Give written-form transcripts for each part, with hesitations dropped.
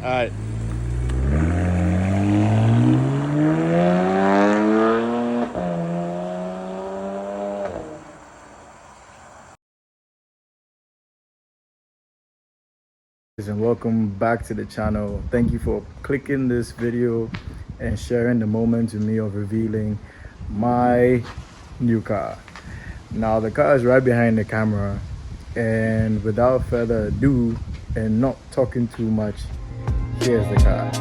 Alright. And welcome back to the channel. Thank you for clicking this video and sharing the moment with me of revealing my new car. Now the car is right behind the camera, and without further ado and not talking too much, here's the car.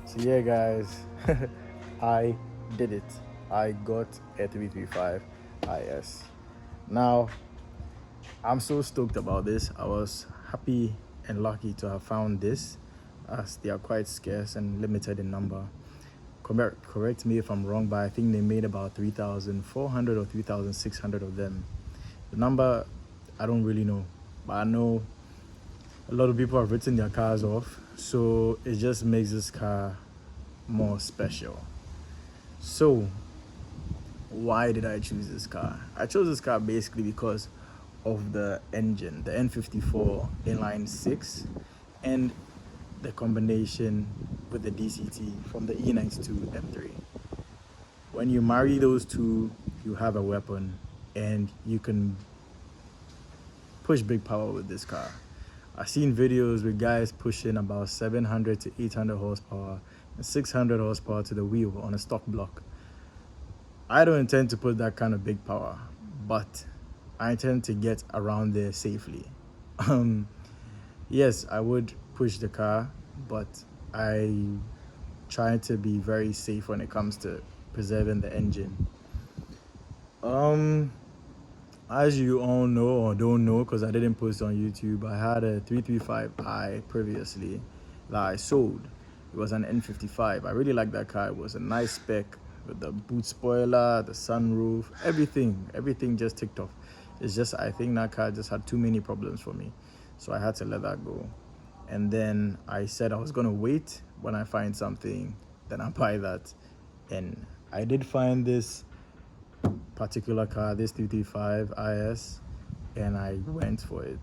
So yeah guys, I did it. I got a 335Is. Now I'm so stoked about this. I was happy and lucky to have found this, as they are quite scarce and limited in number. Correct me if I'm wrong, but I think they made about 3,400 or 3,600 of them. The number I don't really know, but I know a lot of people have written their cars off, so it just makes this car more special. So why did I choose this car? I chose this car basically because of the engine, the N54 inline 6, and the combination with the DCT from the E93 M3. When you marry those two, you have a weapon, and you can push big power with this car. I've seen videos with guys pushing about 700 to 800 horsepower and 600 horsepower to the wheel on a stock block. I don't intend to put that kind of big power, but I intend to get around there safely. Yes, I would push the car, but I try to be very safe when it comes to preserving the engine. As you all know or don't know, because I didn't post on YouTube, I had a 335i previously that I sold. It was an N55. I really liked that car. It was a nice spec with the boot spoiler, the sunroof, everything just ticked off. It's just, I think that car just had too many problems for me, so I had to let that go. And then I said I was gonna wait. When I find something, then I'll buy that. And I did find this particular car, this 335Is, and I went for it,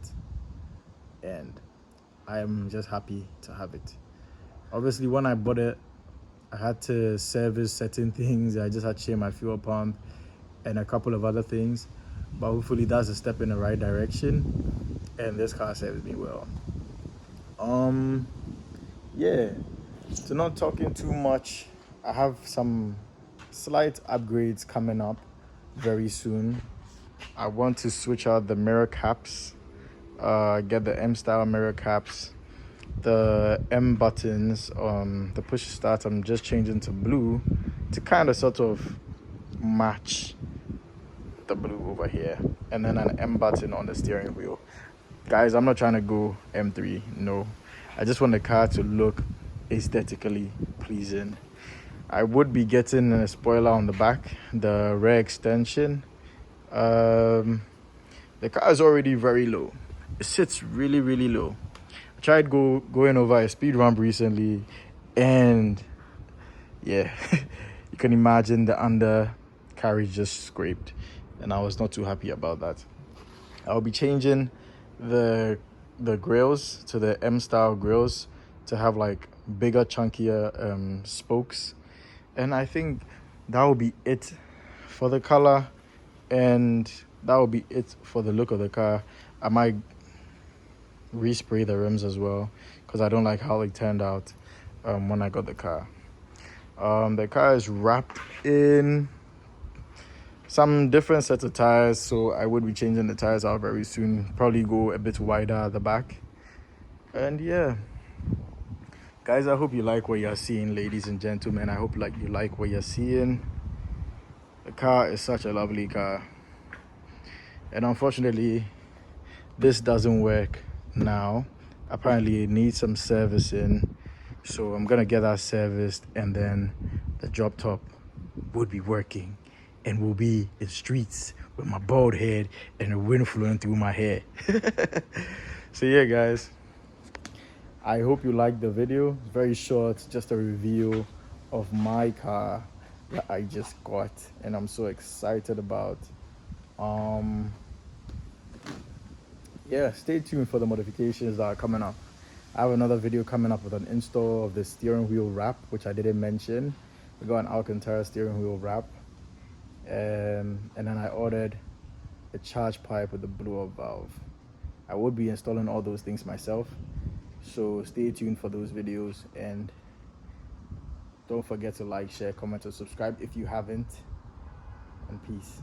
and I'm just happy to have it. Obviously, when I bought it, I had to service certain things. I just had to change my fuel pump and a couple of other things, but hopefully that's a step in the right direction, and this car serves me well. Yeah, so not talking too much, I have some slight upgrades coming up very soon. I want to switch out the mirror caps, get the M style mirror caps, the M buttons, the push start I'm just changing to blue to kind of sort of match the blue over here, and then an M button on the steering wheel. Guys, I'm not trying to go M3, no. I just want the car to look aesthetically pleasing. I would be getting a spoiler on the back, the rear extension. The car is already very low. It sits really low. I tried going over a speed ramp recently, and yeah, you can imagine the undercarriage just scraped, and I was not too happy about that. I'll be changing the grills to the M style grills to have like bigger, chunkier spokes, and I think that will be it for the color, and that will be it for the look of the car. I might respray the rims as well, because I don't like how it turned out when I got the car. The car is wrapped in some different sets of tires, so I would be changing the tires out very soon. Probably go a bit wider at the back. And yeah, guys, I hope you like what you're seeing, ladies and gentlemen. I hope you like what you're seeing. The car is such a lovely car, and unfortunately this doesn't work now. Apparently it needs some servicing, so I'm gonna get that serviced, and then the drop top would be working and will be in streets with my bald head and the wind flowing through my hair. So yeah, guys, I hope you liked the video. It's very short, just a review of my car that I just got and I'm so excited about. Yeah, stay tuned for the modifications that are coming up. I have another video coming up with an install of the steering wheel wrap, which I didn't mention. We got an Alcantara steering wheel wrap, and then I ordered a charge pipe with the blow-up valve. I would be installing all those things myself, so stay tuned for those videos, and don't forget to like, share, comment, and subscribe if you haven't, and peace.